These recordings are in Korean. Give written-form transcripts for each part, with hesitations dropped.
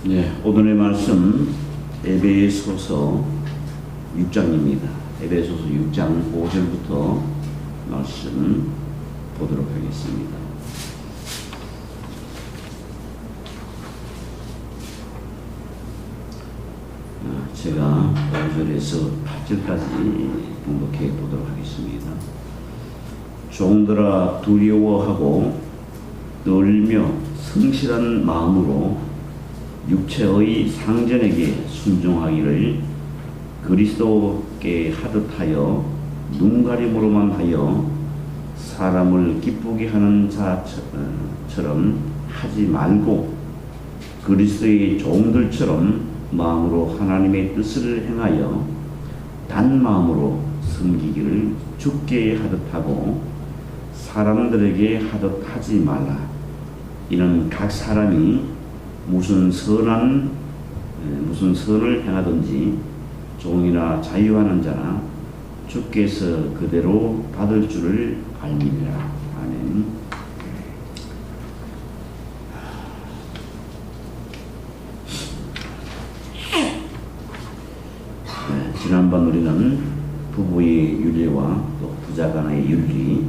네, 오늘의 말씀 에베소서 6장입니다. 에베소서 6장 5절부터 말씀 보도록 하겠습니다. 제가 5절에서 8절까지 봉독해 보도록 하겠습니다. 종들아 두려워하고 떨며 성실한 마음으로 육체의 상전에게 순종하기를 그리스도께 하듯하여 눈가림으로만 하여 사람을 기쁘게 하는 자처럼 하지 말고 그리스도의 종들처럼 마음으로 하나님의 뜻을 행하여 단 마음으로 섬기기를 주께 하듯하고 사람들에게 하듯 하지 말라. 이는 각 사람이 무슨 선을 행하든지 종이나 자유하는 자나 주께서 그대로 받을 줄을 알미니라. 아멘. 지난번 우리는 부부의 윤리와 또 부자 간의 윤리,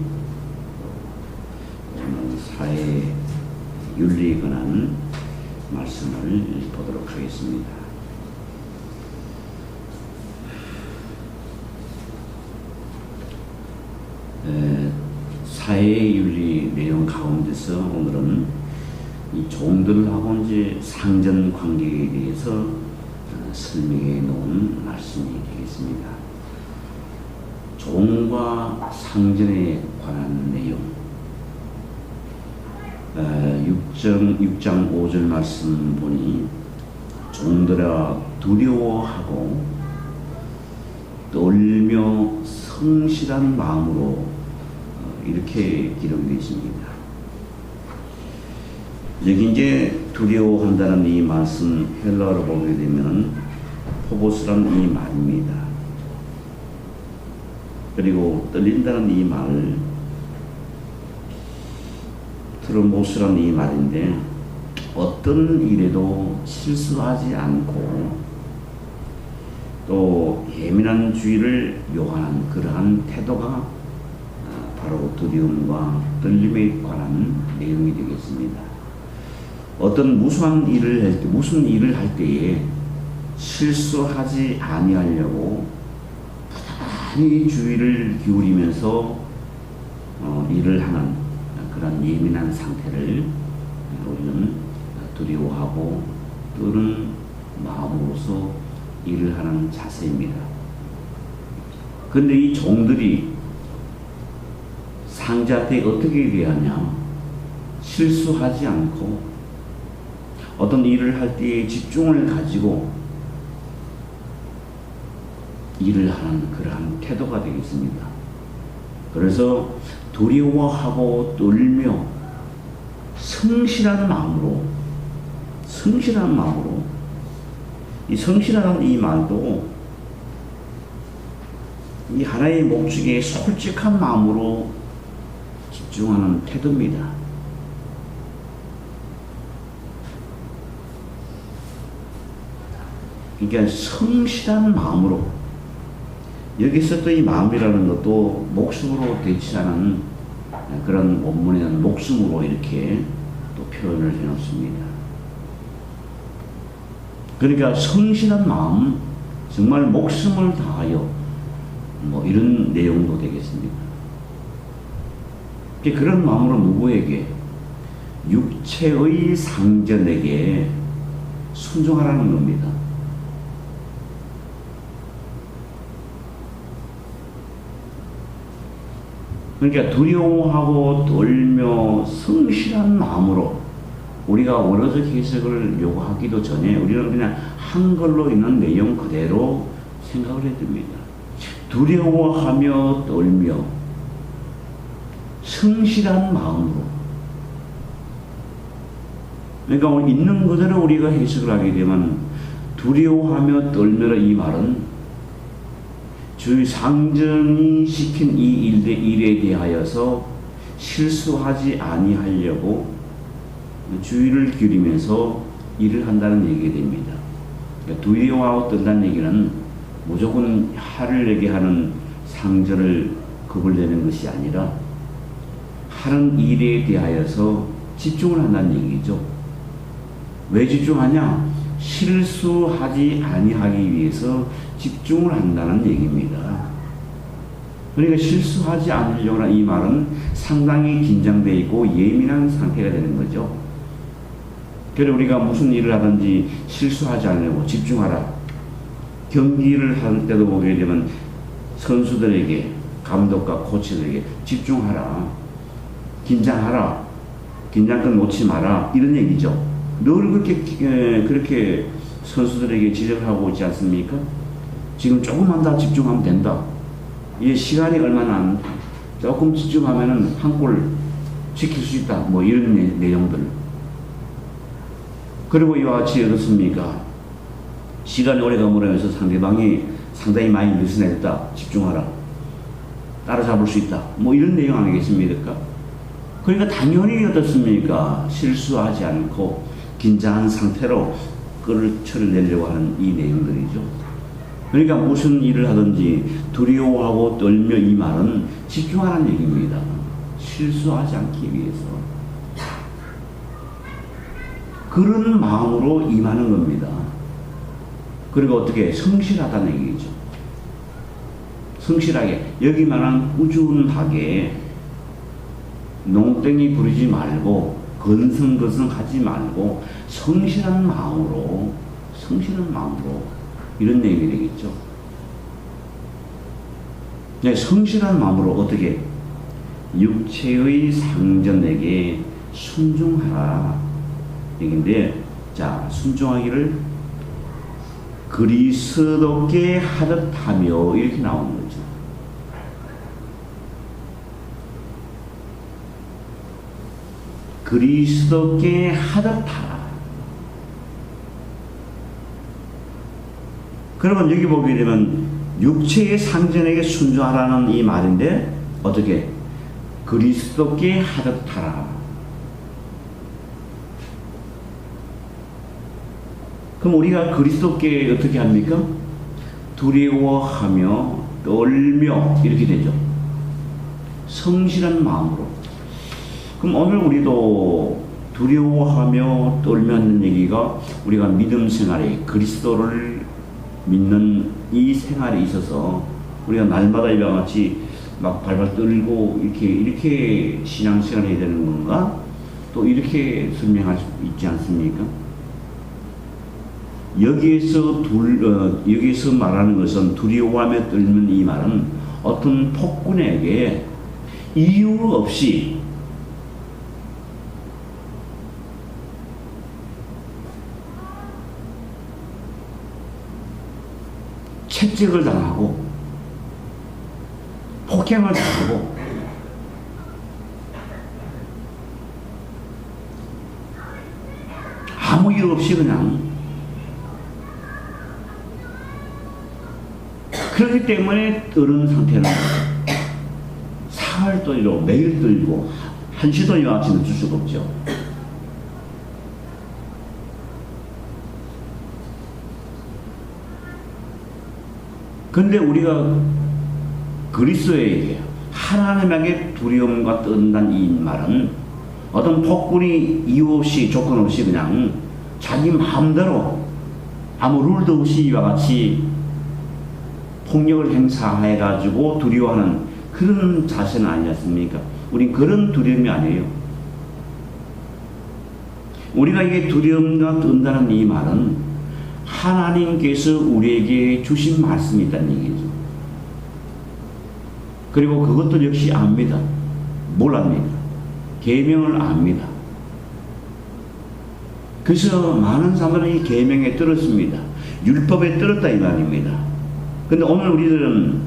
사회 윤리에 관한 말씀을 보도록 하겠습니다. 사회 윤리 내용 가운데서 오늘은 이 종들하고 이제 상전 관계에 대해서 설명해 놓은 말씀이 되겠습니다. 종과 상전에 관한 내용, 6장 5절 말씀 보니 종들아 두려워하고 떨며 성실한 마음으로 이렇게 기록이 되어 있습니다. 여기 이제 두려워한다는 이 말씀 헬라어로 보게 되면 포보스라는 이 말입니다. 그리고 떨린다는 이 말 트로모스라는 이 말인데 어떤 일에도 실수하지 않고 또 예민한 주의를 요하는 그러한 태도가 바로 두려움과 떨림에 관한 내용이 되겠습니다. 어떤 무슨 일을 할 때에 실수하지 아니하려고 부단히 주의를 기울이면서 일을 하는 그런 예민한 상태를 우리는 두려워하고 또는 마음으로서 일을 하는 자세입니다. 그런데 이 종들이 상자한테 어떻게 대하냐? 실수하지 않고 어떤 일을 할 때에 집중을 가지고 일을 하는 그러한 태도가 되겠습니다. 그래서 두려워하고 떨며 성실한 마음으로 이 성실한 이 말도 이 하나의 목적에 솔직한 마음으로 집중하는 태도입니다. 그러니까 성실한 마음으로, 여기서 또 이 마음이라는 것도 목숨으로 대치하는 그런 원문에는 목숨으로 이렇게 또 표현을 해놓습니다. 그러니까 성실한 마음, 정말 목숨을 다하여 이런 내용도 되겠습니다. 그런 마음으로 누구에게? 육체의 상전에게 순종하라는 겁니다. 그러니까 두려워하고 떨며 성실한 마음으로, 우리가 원어적 해석을 요구하기도 전에 우리는 그냥 한글로 있는 내용 그대로 생각을 해야 됩니다. 두려워하며 떨며 성실한 마음으로. 그러니까 있는 그대로 우리가 해석을 하게 되면 두려워하며 떨며라 이 말은 주의 상전이 시킨 이 일에 대하여서 실수하지 아니하려고 주의를 기울이면서 일을 한다는 얘기가 됩니다. 그러니까 두려워하고 떤다는 얘기는 무조건 화를 내게 하는 상전을 겁을 내는 것이 아니라 하는 일에 대하여서 집중을 한다는 얘기죠. 왜 집중하냐? 실수하지 아니하기 위해서 집중을 한다는 얘기입니다. 그러니까 실수하지 않으려고 하는 이 말은 상당히 긴장되어 있고 예민한 상태가 되는 거죠. 그래서 우리가 무슨 일을 하든지 실수하지 않으려고 집중하라. 경기를 할 때도 보게 되면 선수들에게, 감독과 코치들에게 집중하라. 긴장하라. 긴장감 놓지 마라. 이런 얘기죠. 늘 그렇게 선수들에게 지적을 하고 있지 않습니까? 지금 조금만 더 집중하면 된다. 이게 시간이 얼마나 안, 조금 집중하면은 한 골 지킬 수 있다. 뭐 이런 내용들. 그리고 이와 같이 어떻습니까? 시간이 오래 가물으면서 상대방이 상당히 많이 느슨해졌다. 집중하라. 따라잡을 수 있다. 뭐 이런 내용 아니겠습니까? 그러니까 당연히 어떻습니까? 실수하지 않고 긴장한 상태로 끌어철을 내려고 하는 이 내용들이죠. 그러니까 무슨 일을 하든지 두려워하고 떨며 이 말은 집중하라는 얘기입니다. 실수하지 않기 위해서. 그런 마음으로 임하는 겁니다. 그리고 어떻게 성실하다는 얘기죠. 성실하게, 여기 말하는 꾸준하게 농땡이 부리지 말고 건성건성 하지 말고 성실한 마음으로 이런 내용이 되겠죠. 네, 성실한 마음으로 어떻게 육체의 상전에게 순종하라 얘기인데, 자, 순종하기를 그리스도께 하듯 하며 이렇게 나오는 거죠. 그리스도께 하듯 하라. 그러면 여기 보게 되면 육체의 상전에게 순종하라는 이 말인데 어떻게? 그리스도께 하듯 하라. 그럼 우리가 그리스도께 어떻게 합니까? 두려워하며 떨며 이렇게 되죠. 성실한 마음으로. 그럼 오늘 우리도 두려워하며 떨며 하는 얘기가 우리가 믿음 생활에 그리스도를 믿는 이 생활에 있어서 우리가 날마다 이와 같이 막 발발 떨고 이렇게 신앙생활을 해야 되는 건가? 또 이렇게 설명할 수 있지 않습니까? 여기에서 말하는 것은 두려워하며 떨는 이 말은 어떤 폭군에게 이유 없이 채찍을 당하고 폭행을 당하고 아무 이유 없이 그냥 그렇기 때문에 떨은 상태는 사흘 떨고 매일 떨고 한시도 이와 같이 늦출 수가 없죠. 그런데 우리가 그리스도에게 하나님에게 두려움과 떤다는 이 말은 어떤 폭군이 이유 없이 조건 없이 그냥 자기 마음대로 아무 룰도 없이 이와 같이 폭력을 행사해가지고 두려워하는 그런 자세는 아니었습니까? 우린 그런 두려움이 아니에요. 우리가 이게 두려움과 떤다는 이 말은 하나님께서 우리에게 주신 말씀이 있다는 얘기죠. 그리고 그것도 역시 압니다. 뭘 압니까? 계명을 압니다. 그래서 많은 사람들은 이 계명에 떨었습니다. 율법에 떨었다 이 말입니다. 근데 오늘 우리들은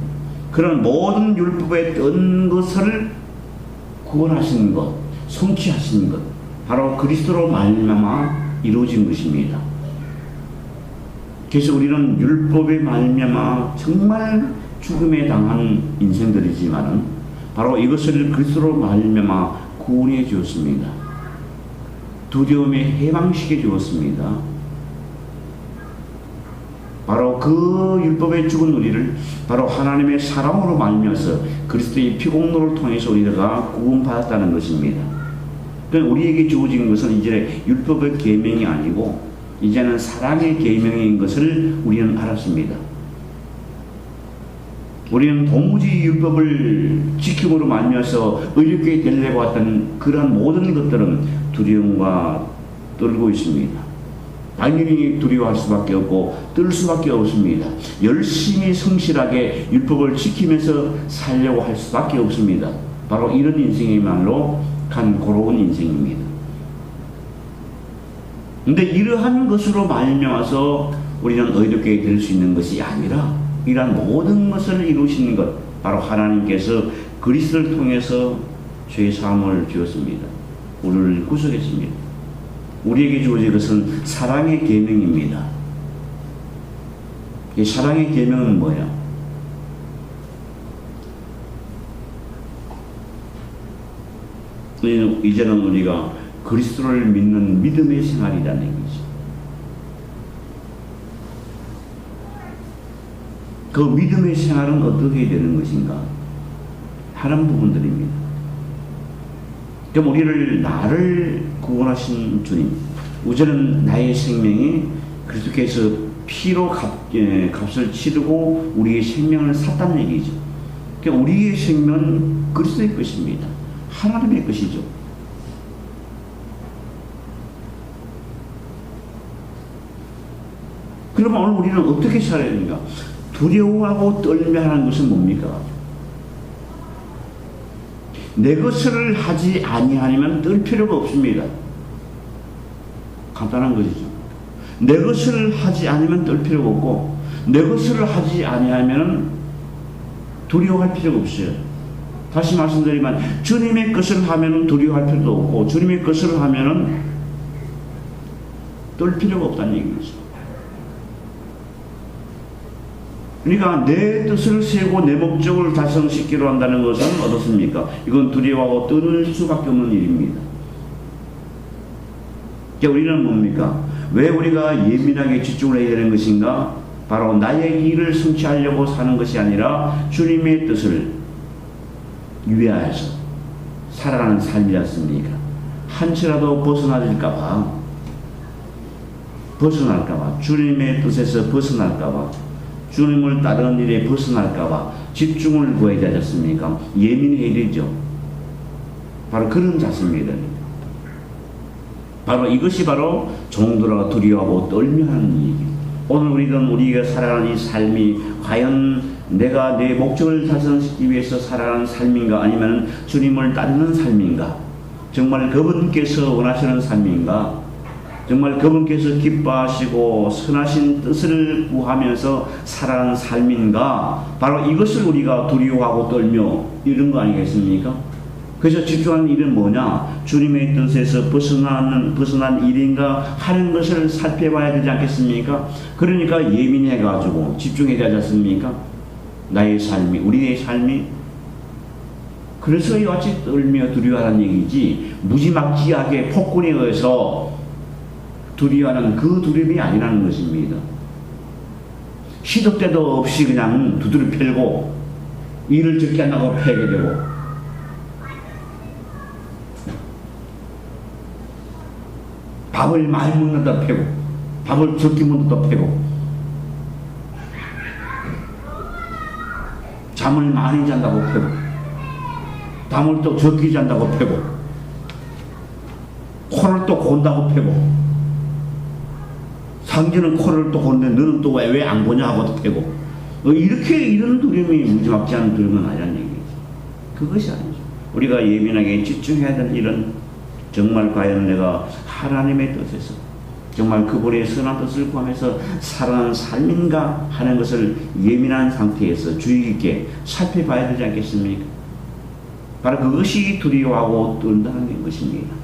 그런 모든 율법에 뜬 것을 구원하시는 것, 성취하시는 것, 바로 그리스도로 말미암아 이루어진 것입니다. 그래서 우리는 율법에 말미암아 정말 죽음에 당한 인생들이지만은 바로 이것을 그리스도로 말미암아 구원해 주었습니다. 두려움에 해방시켜 주었습니다. 바로 그 율법에 죽은 우리를 바로 하나님의 사랑으로 말미암아서 그리스도의 피공로를 통해서 우리가 구원받았다는 것입니다. 그러니까 우리에게 주어진 것은 이제 율법의 계명이 아니고 이제는 사랑의 계명인 것을 우리는 알았습니다. 우리는 도무지 율법을 지킴으로 말미암아서 의롭게 되려고 했던 그러한 모든 것들은 두려움과 떨고 있습니다. 당연히 두려워할 수밖에 없고 떨 수밖에 없습니다. 열심히 성실하게 율법을 지키면서 살려고 할 수밖에 없습니다. 바로 이런 인생이야말로 간고로운 인생입니다. 근데 이러한 것으로 말미암아서 우리는 의롭게 될 수 있는 것이 아니라 이러한 모든 것을 이루시는 것 바로 하나님께서 그리스도를 통해서 죄 사함을 주었습니다. 우리를 구속했습니다. 우리에게 주어진 것은 사랑의 계명입니다. 이 사랑의 계명은 뭐예요? 이제는 우리가 그리스도를 믿는 믿음의 생활이라는 얘기죠. 그 믿음의 생활은 어떻게 되는 것인가? 하는 부분들입니다. 그럼 우리를 나를 구원하신 주님, 우선은 나의 생명이 그리스도께서 피로 값을 치르고 우리의 생명을 샀다는 얘기죠. 그러니까 우리의 생명은 그리스도의 것입니다. 하나님의 것이죠. 그러면 오늘 우리는 어떻게 살아야 됩니까? 두려워하고 떨며 하는 것은 뭡니까? 내 것을 하지 아니하면 떨 필요가 없습니다. 간단한 것이죠. 내 것을 하지 않으면 떨 필요가 없고 내 것을 하지 아니하면 두려워할 필요가 없어요. 다시 말씀드리면 주님의 것을 하면 두려워할 필요도 없고 주님의 것을 하면 떨 필요가 없다는 얘기죠. 그러니까 내 뜻을 세우고 내 목적을 달성시키려 한다는 것은 어떻습니까? 이건 두려워하고 떠날 수밖에 없는 일입니다. 그러니까 우리는 뭡니까? 왜 우리가 예민하게 집중을 해야 되는 것인가? 바로 나의 일을 성취하려고 사는 것이 아니라 주님의 뜻을 위하여서 살아가는 삶이지 않습니까? 한치라도 벗어날까봐 주님의 뜻에서 벗어날까봐 주님을 따르는 일에 벗어날까봐 집중을 구해야 되지 않습니까? 예민해야 되죠. 바로 그런 자세입니다. 바로 이것이 바로 종들아 두려워하고 떨며 하는 얘기. 오늘 우리가 살아가는 이 삶이 과연 내가 내 목적을 달성시키기 위해서 살아가는 삶인가 아니면 주님을 따르는 삶인가? 정말 그분께서 원하시는 삶인가? 정말 그분께서 기뻐하시고 선하신 뜻을 구하면서 살아가는 삶인가? 바로 이것을 우리가 두려워하고 떨며 이런 거 아니겠습니까? 그래서 집중하는 일은 뭐냐? 주님의 뜻에서 벗어난 일인가 하는 것을 살펴봐야 되지 않겠습니까? 그러니까 예민해가지고 집중해야 되지 않습니까? 나의 삶이, 우리의 삶이. 그래서 이와 같이 떨며 두려워하는 얘기지 무지막지하게 폭군에 의해서 두려워하는 그 두려움이 아니라는 것입니다. 시도 때도 없이 그냥 두드려 펴고 일을 적게 한다고 패게 되고 밥을 많이 먹는다 패고 밥을 적게 먹는다 패고 잠을 많이 잔다고 패고 잠을 또 적게 잔다고 패고 코를 또 곤다고 패고 상주는 코를 또 곤데 너는 또 왜 안 고냐 하고 패고 이렇게 이런 두려움이 무지막지한 두려움은 아니라는 얘기죠. 그것이 아니죠. 우리가 예민하게 집중해야 되는 일은 정말 과연 내가 하나님의 뜻에서 정말 그분의 선한 뜻을 구하면서 살아가는 삶인가 하는 것을 예민한 상태에서 주의 깊게 살펴봐야 되지 않겠습니까? 바로 그것이 두려워하고 떨다는 것입니다.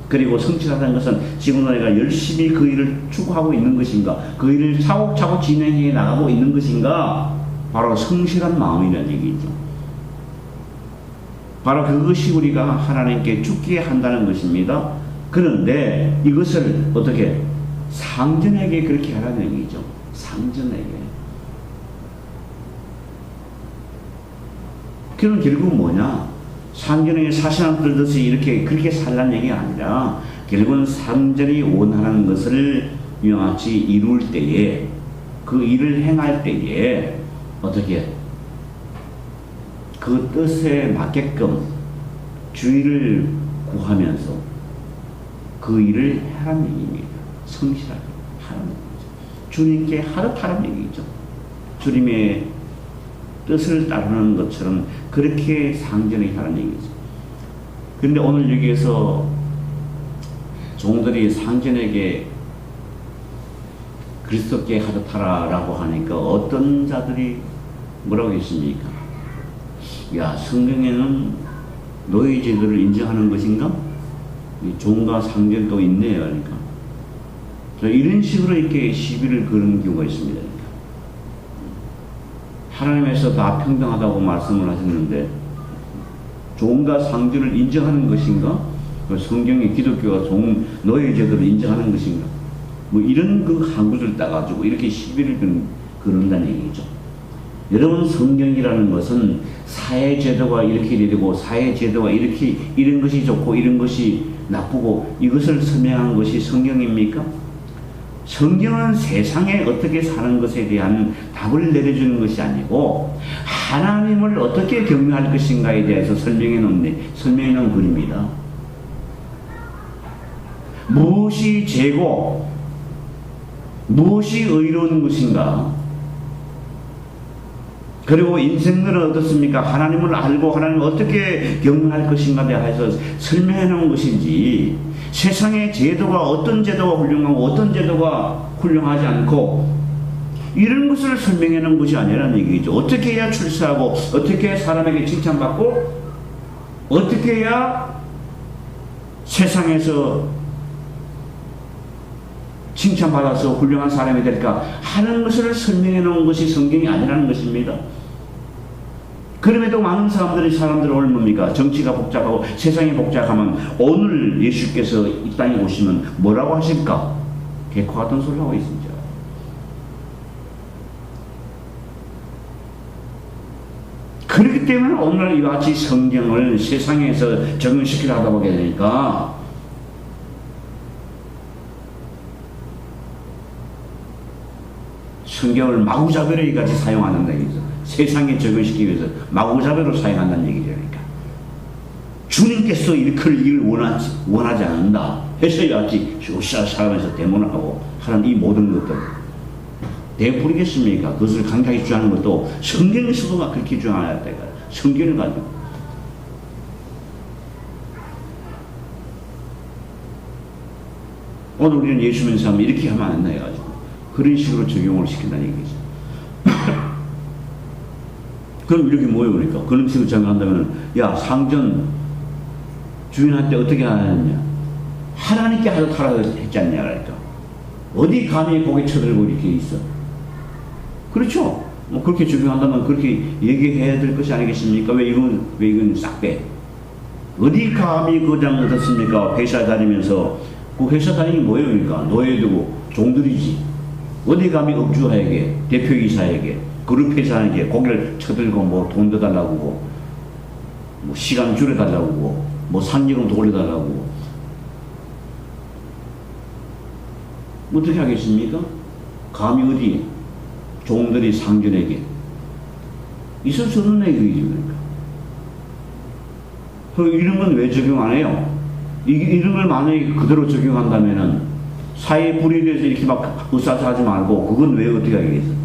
그리고 성취하다는 것은 지금도 내가 열심히 그 일을 추구하고 있는 것인가, 그 일을 차곡차곡 진행해 나가고 있는 것인가, 바로 성실한 마음이라는 얘기죠. 바로 그것이 우리가 하나님께 죽게 한다는 것입니다. 그런데 이것을 어떻게 상전에게 그렇게 하라는 얘기죠. 상전에게. 그럼 결국은 뭐냐? 상전에게 사시난 들듯이 이렇게 그렇게 살라는 얘기가 아니라 결국은 상전이 원하는 것을 이와 같이 이룰 때에 그 일을 행할 때에 어떻게 그 뜻에 맞게끔 주의를 구하면서 그 일을 하라는 얘기입니다. 성실하게 하라는 얘기죠. 주님께 하듯하라는 얘기죠. 주님의 뜻을 따르는 것처럼 그렇게 상전하게 하라는 얘기죠. 그런데 오늘 여기에서 종들이 상전에게 그리스도께 하듯하라라고 하니까 어떤 자들이 뭐라고 했습니까? 야, 성경에는 노예 제도를 인정하는 것인가? 종과 상전도 있네요. 그러니까 이런 식으로 이렇게 시비를 거는 경우가 있습니다. 그러니까 하나님에서 다 평등하다고 말씀을 하셨는데 종과 상전을 인정하는 것인가? 성경의 기독교가 노예 제도를 인정하는 것인가? 뭐 이런 그 한구를 따가지고 이렇게 시비를 거는다는 얘기죠. 여러분, 성경이라는 것은 사회제도가 이렇게 되고 사회제도가 이렇게 이런 것이 좋고 이런 것이 나쁘고 이것을 설명한 것이 성경입니까? 성경은 세상에 어떻게 사는 것에 대한 답을 내려주는 것이 아니고 하나님을 어떻게 경외할 것인가에 대해서 설명해 놓은 글입니다. 무엇이 죄고 무엇이 의로운 것인가? 그리고 인생들은 어떻습니까? 하나님을 알고 하나님을 어떻게 경외할 것인가에 대해서 설명해 놓은 것이지 세상의 제도가 어떤 제도가 훌륭하고 어떤 제도가 훌륭하지 않고 이런 것을 설명해 놓은 것이 아니라는 얘기죠. 어떻게 해야 출세하고 어떻게 해야 사람에게 칭찬받고 어떻게 해야 세상에서 칭찬받아서 훌륭한 사람이 될까 하는 것을 설명해 놓은 것이 성경이 아니라는 것입니다. 그럼에도 많은 사람들은 오늘 뭡니까? 정치가 복잡하고 세상이 복잡하면 오늘 예수께서 이 땅에 오시면 뭐라고 하실까? 개코 같은 소리를 하고 있습니다. 그렇기 때문에 오늘 이와 같이 성경을 세상에서 적용시키려 하다 보게 되니까 성경을 마구잡이로 같이 사용한다는 얘기죠. 세상에 적용시키기 위해서 마구잡이로 사용한다는 얘기죠. 그러니까 주님께서 일을 원하지 않는다 해서 이같이 사람에서 대문을 하고 하는 이 모든 것들 내버리겠습니까? 그것을 강하게 주장하는 것도 성경에서도 막 그렇게 주장해야 돼요. 성경을 가지고 오늘 우리는 예수 믿는 사람 이렇게 하면 안 된다 해가지고 그런 식으로 적용을 시킨다는 얘기죠. 그럼 이렇게 뭐예요? 그러니까 그런 식으로 적용한다면 야, 상전 주인한테 어떻게 하느냐? 하나님께 하라 했지 않냐? 그러니까 어디 감히 고개 쳐들고 이렇게 있어? 그렇죠? 뭐 그렇게 적용한다면 그렇게 얘기해야 될 것이 아니겠습니까? 왜 이건 싹 빼? 어디 감히 그장 어떻습니까? 회사 다니면서 그 회사 다니는 게 뭐예요? 그러니까 노예되고 종들이지. 어디 감히 업주하에게 대표이사에게 그룹 회사에게 고개를 쳐들고 뭐 돈 더 달라고 뭐 시간 줄여달라고 뭐 상여금 더 올려달라고 어떻게 하겠습니까? 감히 어디 종들이 상전에게 있을 수 없는 얘기지. 그러니까 이런 건 왜 적용 안 해요? 이런 걸 만약에 그대로 적용한다면은 사회 불이익에서 이렇게 막 으싸서 하지 말고 그건 왜 어떻게 하겠어?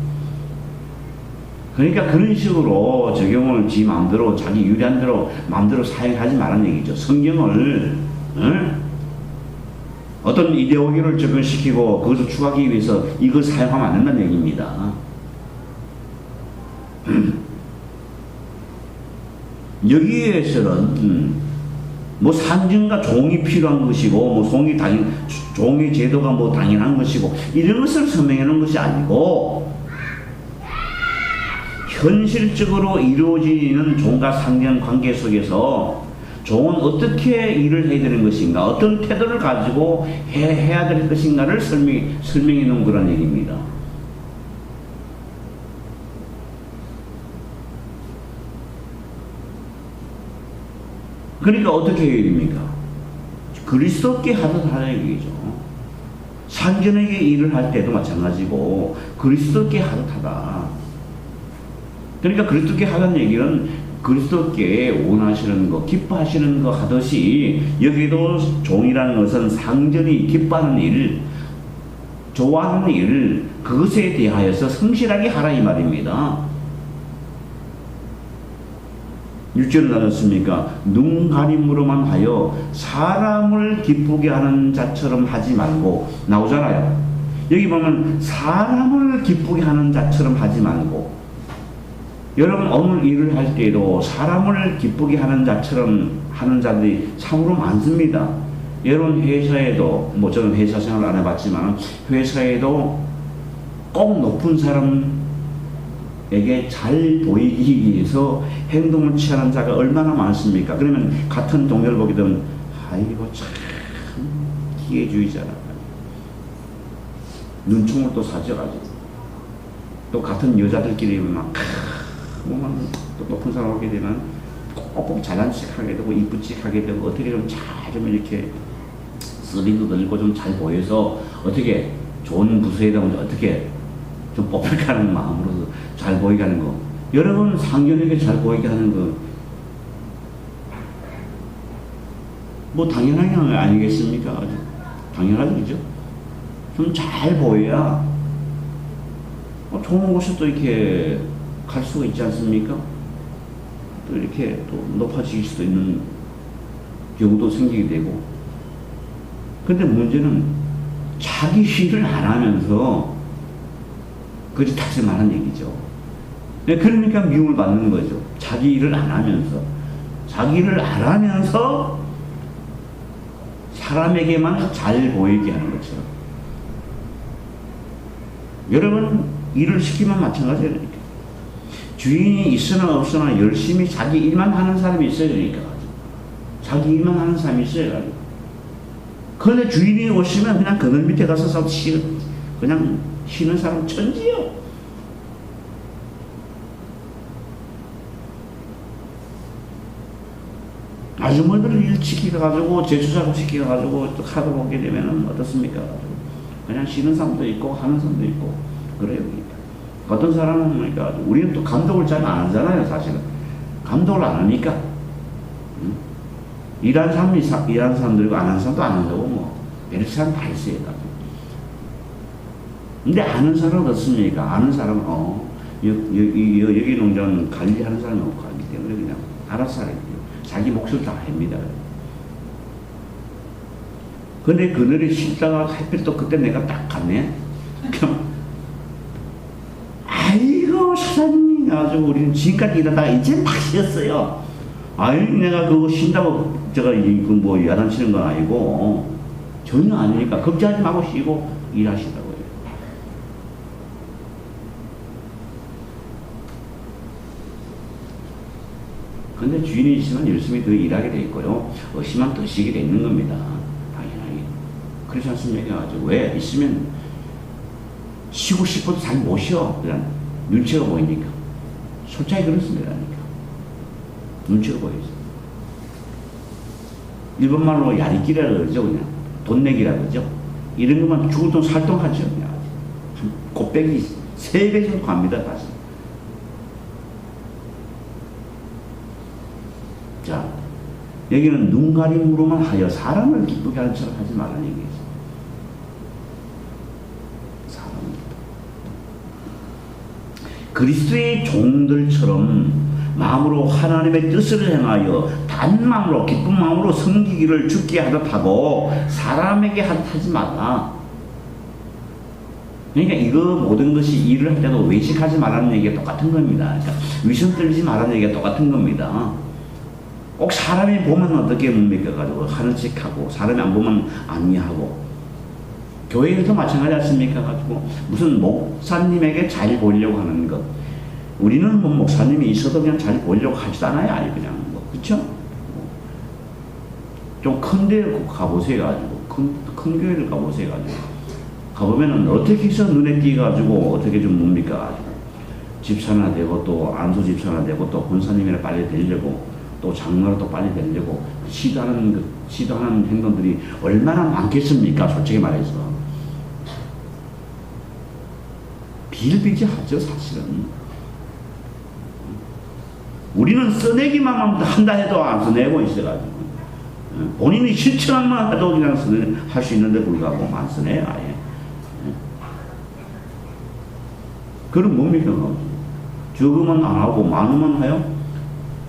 그러니까 그런 식으로 적용을 지 마음대로 자기 유리한 대로 마음대로 사용하지 말라는 얘기죠. 성경을 어떤 이데올기를 적용시키고 그것을 추구하기 위해서 이걸 사용하면 안 된다는 얘기입니다. 여기에서는 뭐 상징과 종이 필요한 것이고 뭐 종의 제도가 뭐 당연한 것이고 이런 것을 설명해 놓은 것이 아니고 현실적으로 이루어지는 종과 상전 관계 속에서 종은 어떻게 일을 해야 되는 것인가, 어떤 태도를 가지고 해야 될 것인가를 설명해 놓은 그런 얘기입니다. 그러니까 어떻게 해야 됩니까? 그리스도께 하듯 하는 얘기죠. 상전에게 일을 할 때도 마찬가지고 그리스도께 하듯 하다. 그러니까 그리스도께 하다는 얘기는 그리스도께 원하시는 것, 기뻐하시는 것 하듯이 여기도 종이라는 것은 상전이 기뻐하는 일, 좋아하는 일, 그것에 대하여서 성실하게 하라 이 말입니다. 6절은 나눴습니까? 눈 가림으로만 하여 사람을 기쁘게 하는 자처럼 하지 말고 나오잖아요. 여기 보면 사람을 기쁘게 하는 자처럼 하지 말고, 여러분 오늘 일을 할 때에도 사람을 기쁘게 하는 자처럼 하는 자들이 참으로 많습니다. 여러분 회사에도, 뭐 저는 회사 생활을 안 해봤지만 회사에도 꼭 높은 사람에게 잘 보이기 위해서 행동을 취하는 자가 얼마나 많습니까? 그러면 같은 동료를 보게 되면 아이고 참 기회주의자라, 눈총을 또 사져가지고, 또 같은 여자들끼리 막 또 높은 사람 오게 되면 꼭 잘난 척하게 되고 이쁜 척하게 되고 어떻게 좀 좀 이렇게 쓰리도 들고 좀 잘 보여서 어떻게 좋은 부서에 되면 어떻게 좀 뽑힐까 하는 마음으로 잘 보이게 하는 거. 여러분 상견에게 잘 보이게 하는 거 뭐 당연한 거 아니겠습니까? 당연한 일이죠. 좀 잘 보여야 좋은 곳에 또 이렇게 갈 수가 있지 않습니까? 또 이렇게 또 높아질 수도 있는 경우도 생기게 되고. 근데 문제는 자기 일을 안 하면서 거짓하지 말라는 얘기죠. 그러니까 미움을 받는 거죠. 자기 일을 안 하면서. 자기 일을 안 하면서 사람에게만 잘 보이게 하는 거죠. 여러분 일을 시키면 마찬가지니까. 주인이 있으나 없으나 열심히 자기 일만 하는 사람이 있어야 되니까. 자기 일만 하는 사람이 있어야 가지고. 그런데 주인이 오시면 그냥 그늘 밑에 가서 그냥 쉬는 사람 천지요. 아주머니들 일 시켜가지고 제주작업 시켜가지고 또 카드 보게 되면은 어떻습니까? 그냥 쉬는 사람도 있고 하는 사람도 있고 그래요. 어떤 사람은 그러니까 우리는 또 감독을 잘 안 하잖아요. 사실은 감독을 안 하니까 일하는 사람들이고 안 하는 사람도 안 한다고 뭐 이렇게 사람 다 있어요. 근데 아는 사람은 어떻습니까? 아는 사람은 여기 농장 관리하는 사람이 없고 하기 때문에 그냥 알아서 하겠죠. 자기 몫을 다 합니다. 근데 그늘에 쉬다가 하필 또 그때 내가 딱 갔네. 아이고 사장님 아주 우리는 지금까지 일하다가 이제 딱 쉬었어요. 아이 내가 그거 쉰다고 제가 뭐 야단치는 건 아니고 전혀 아니니까 걱정하지 말고 쉬고 일하시라고요. 근데 주인이 있으면 열심히 더 일하게 돼 있고요. 없으면 더 쉬게 돼 있는 겁니다. 당연하게. 그렇지 않습니까? 아주 왜? 있으면 쉬고 싶어도 잘 못 쉬어. 그냥 눈치가 보이니까. 솔직히 그렇습니다. 그러니까. 눈치가 보이죠. 일본말로 야리끼라 그러죠. 그냥. 돈 내기라 그러죠. 이런 것만 죽을 돈 살 돈 하죠. 그냥. 한 곱빼기 3배 정도 갑니다. 다시. 자, 여기는 눈가림으로만 하여 사람을 기쁘게 하는 척 하지 말라는 얘기죠. 그리스도의 종들처럼 마음으로 하나님의 뜻을 행하여 단 마음으로 기쁜 마음으로 섬기기를 주께 하듯 하고 사람에게 하듯 하지 마라. 그러니까 이거 모든 것이 일을 할 때도 외식하지 말라는 얘기가 똑같은 겁니다. 그러니까 위선 떨지 말라는 얘기가 똑같은 겁니다. 꼭 사람이 보면 어떻게 뭡니까 가지고 하는 척하고 사람이 안 보면 아니하고 교회에도 마찬가지 않습니까? 가지고 무슨 목사님에게 잘 보이려고 하는 것. 우리는 뭐 목사님이 있어도 그냥 잘 보이려고 하지도 않아요. 아니 그냥 뭐 그렇죠? 좀 큰 데 가보세요. 가지고 큰 교회를 가보세요. 가지고 가보면은 어떻게 해서 눈에 띄가지고 어떻게 좀 뭡니까 가지고 집사나 되고 또 안수 집사나 되고 또 권사님이나 빨리 되려고 또 장로로 또 빨리 되려고 시도하는 행동들이 얼마나 많겠습니까? 솔직히 말해서 비일비재하죠 사실은. 우리는 써내기만 한다 해도 안 써내고 있어가지고 본인이 실천만 해도 그냥 할 수 있는데 불구하고 안 써내요 아예. 그럼 뭡니까? 적으면 안 하고 많으면 해요?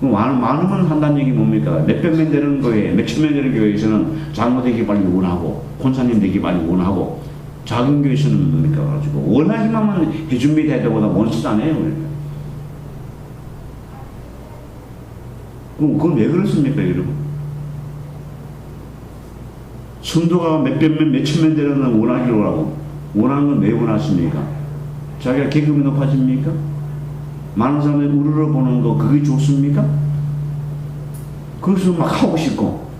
많으면 한다는 얘기 뭡니까? 몇백 명 되는 교회, 몇천 명 되는 교회에서는 장로 되기 빨리 원하고 권사님 되기 빨리 원하고 작은 교회에서는 뭡니까? 가지고 원하기만 해줍니다 해도보다 원수도 안 해요. 그럼 그건 왜 그렇습니까 여러분? 성도가 몇백 명, 몇천 명 되는 건 원하기로 하고 원하는 건 왜 원하십니까? 자기가 계급이 높아집니까? 많은 사람들이 우르르 보는 거 그게 좋습니까? 그래서 막 하고 싶고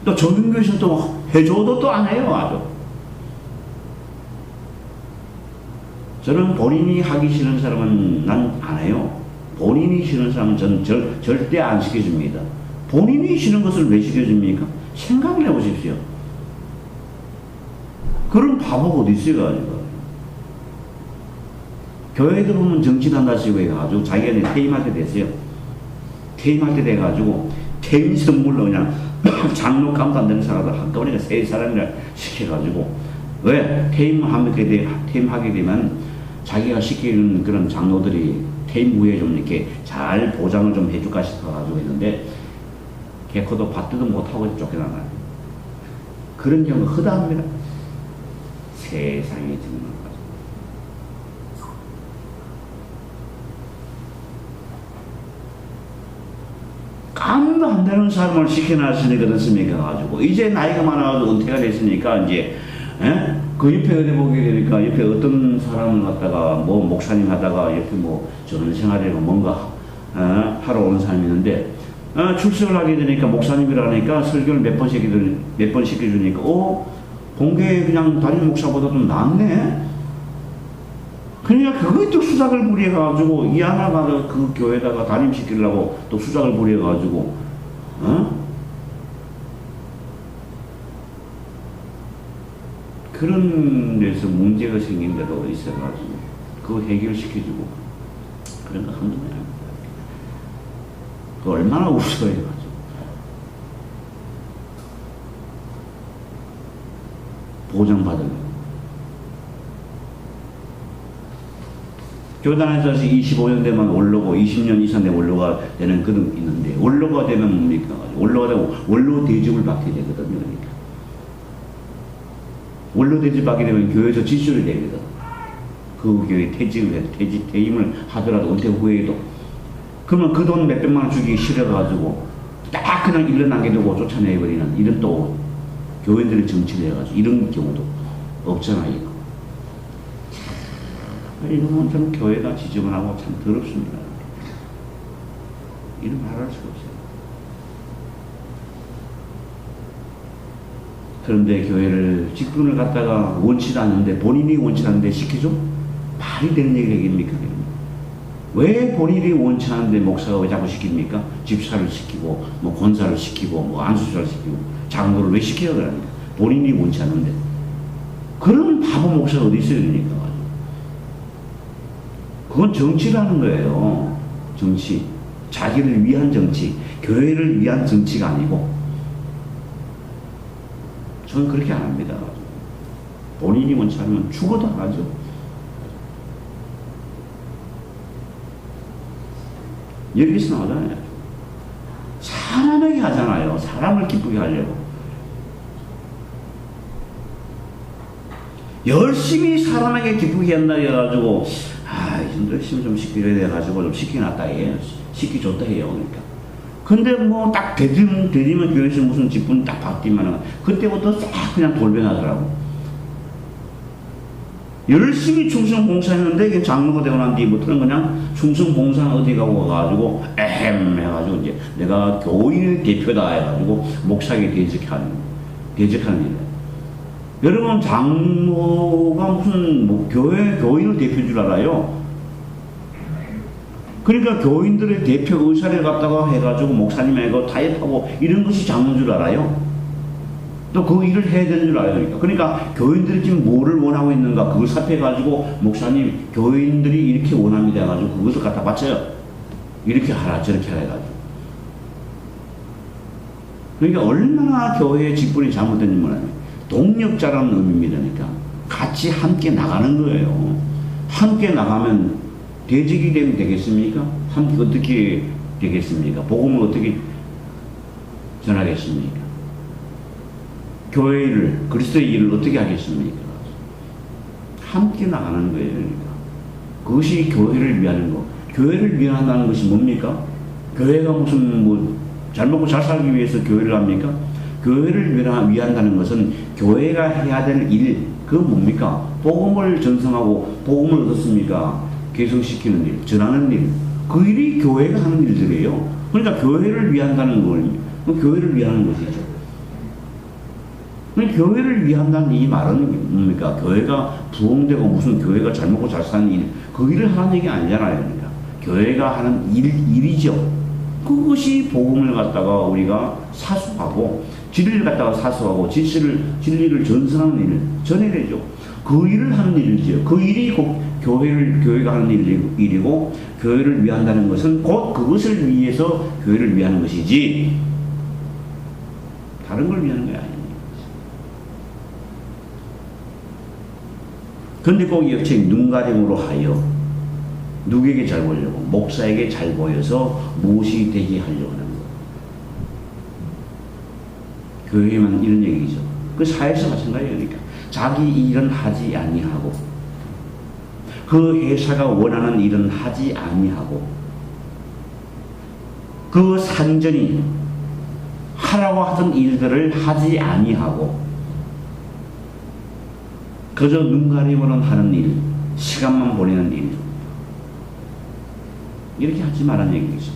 또 정경교에서 또 해줘도 또 안 해요 아주. 저는 본인이 하기 싫은 사람은 난 안 해요. 본인이 싫은 사람은 저는 절대 안 시켜줍니다. 본인이 싫은 것을 왜 시켜줍니까? 생각을 해보십시오. 그런 바보가 어디 있어요 가지고. 교회에 들어오면 정치한다시고 해가지고 자기가 퇴임할 때 됐어요. 퇴임할 때 돼가지고 퇴임 선물로 그냥 장로 감도 안 되는 사람들 한꺼번에 세 사람이나 시켜가지고 왜 퇴임하게 되면 자기가 시키는 그런 장로들이 퇴임 후에 좀 이렇게 잘 보장을 좀 해줄까 싶어가지고 했는데 개코도 받지도 못하고 쫓겨나가요. 그런 경우가 허다합니다. 세상에 정말. 감도 안 되는 사람을 시켜놨으니까 그렇습니까 가지고 이제 나이가 많아가지고 은퇴가 됐으니까 이제 그 옆에 어디 보게 되니까 옆에 어떤 사람을 갖다가 뭐 목사님 하다가 옆에 뭐 저런 생활이고 뭔가 하러 온 사람이 있는데 출석을 하게 되니까 목사님이라니까 설교를 몇 번 시켜주니까 본교에 그냥 담임 목사보다 좀 낫네. 그러니까 그거 또 수작을 부려가지고 이 하나가 그 교회에다가 담임시키려고 또 수작을 부려가지고 그런 데서 문제가 생긴 데도 있어가지고 그거 해결시켜주고 그런 거 한두 번이 아닙니다. 그 얼마나 우스워해가지고 보장받으려고. 교단에서 25년 되면 원로고 20년 이상 되 원로가 되는 그런 게 있는데 원로가 되면 뭡니까? 원로가 되고 원로 대접을 받게 되거든요. 그러니까. 원로 대접 받게 되면 교회에서 지수를 내거든. 그 교회 퇴임을 하더라도 은퇴 후에도 그러면 그 돈 몇백만 원 주기 싫어가지고 딱 그냥 일러 남겨두고 쫓아내버리는 이런 또 교회들의 정치를 해가지고 이런 경우도 없잖아요. 이놈은 참 교회가 지저분하고 참 더럽습니다. 이런 말을 할 수가 없어요. 그런데 교회를 직분을 갖다가 원치도 않는데 본인이 원치 않는데 시켜줘? 말이 되는 얘기입니까? 왜 본인이 원치 않는데 목사가 왜 자꾸 시킵니까? 집사를 시키고 뭐 권사를 시키고 뭐 안수사를 시키고 장로를 왜 시켜야 그러니까 본인이 원치 않는데 그런 바보 목사가 어디 있어요 그러니까. 그건 정치라는 거예요. 정치. 자기를 위한 정치. 교회를 위한 정치가 아니고. 저는 그렇게 안 합니다. 본인이 원치 않으면 죽어도 안 하죠. 여기서 나오잖아요. 사람에게 하잖아요. 사람을 기쁘게 하려고. 열심히 사람에게 기쁘게 한다 해가지고 이 정도 열심히 좀 시켜줘야 돼가지고 좀 시켜놨다 해요. 시켜줬다 해요. 그러니까. 근데 뭐 딱 되리면 교회에서 무슨 직분 딱 받기만은 그때부터 싹 그냥 돌변하더라고. 열심히 충성 봉사했는데 이게 장로가 되고 난 뒤부터는 그냥 충성 봉사는 어디 가고 가가지고 에헴 해가지고 이제 내가 교인의 대표다 해가지고 목사에게 대적하는 일. 여러분 장로가 무슨 뭐 교인의 대표인 줄 알아요? 그러니까 교인들의 대표 의사를 갖다가 해가지고 목사님하고 타협하고 이런 것이 장로인 줄 알아요? 또 그 일을 해야 되는 줄 알아요. 그러니까 교인들이 지금 뭐를 원하고 있는가 그걸 삽입해가지고 목사님 교인들이 이렇게 원합니다 해가지고 그것을 갖다 바쳐요. 이렇게 하라 저렇게 하라 해가지고. 그러니까 얼마나 교회의 직분이 잘못된지 몰라요. 동력자라는 의미입니다. 그러니까 같이 함께 나가는 거예요. 함께 나가면 대적이 되면 되겠습니까? 함께 어떻게 되겠습니까? 복음을 어떻게 전하겠습니까? 교회 일을, 그리스도의 일을 어떻게 하겠습니까? 함께 나가는 거예요. 그러니까. 그것이 교회를 위하는 거. 교회를 위한다는 것이 뭡니까? 교회가 무슨 뭐 잘 먹고 잘 살기 위해서 교회를 합니까? 교회를 위한다는 것은 교회가 해야 될 일, 그건 뭡니까? 복음을 전승하고 복음을 얻었습니까? 계승시키는 일, 전하는 일. 그 일이 교회가 하는 일들이에요. 그러니까 교회를 위한다는 걸, 교회를 위하는 것이죠. 교회를 위한다는 이 말은 뭡니까? 교회가 부흥되고 무슨 교회가 잘 먹고 잘 사는 일, 그 일을 하는 얘기 아니잖아요. 그러니까. 교회가 하는 일이죠. 그것이 복음을 갖다가 우리가 사수하고, 진리를 갖다가 사수하고, 진리를 전승하는 일을 전해야 되죠. 그 일을 하는 일이죠. 그 일이 곧 교회가 하는 일이고, 교회를 위한다는 것은 곧 그것을 위해서 교회를 위하는 것이지, 다른 걸 위하는 게 아닙니다. 그런데 꼭 이 역시 눈가림으로 하여 누구에게 잘 보이려고? 목사에게 잘 보여서 무엇이 되게 하려고 하는 거. 교회만 이런 얘기죠. 그 사회에서 마찬가지예요. 그러니까 자기 일은 하지 아니하고 그 회사가 원하는 일은 하지 아니하고 그 상전이 하라고 하던 일들을 하지 아니하고 그저 눈가림으로는 하는 일, 시간만 보내는 일, 이렇게 하지 말라는 얘기죠.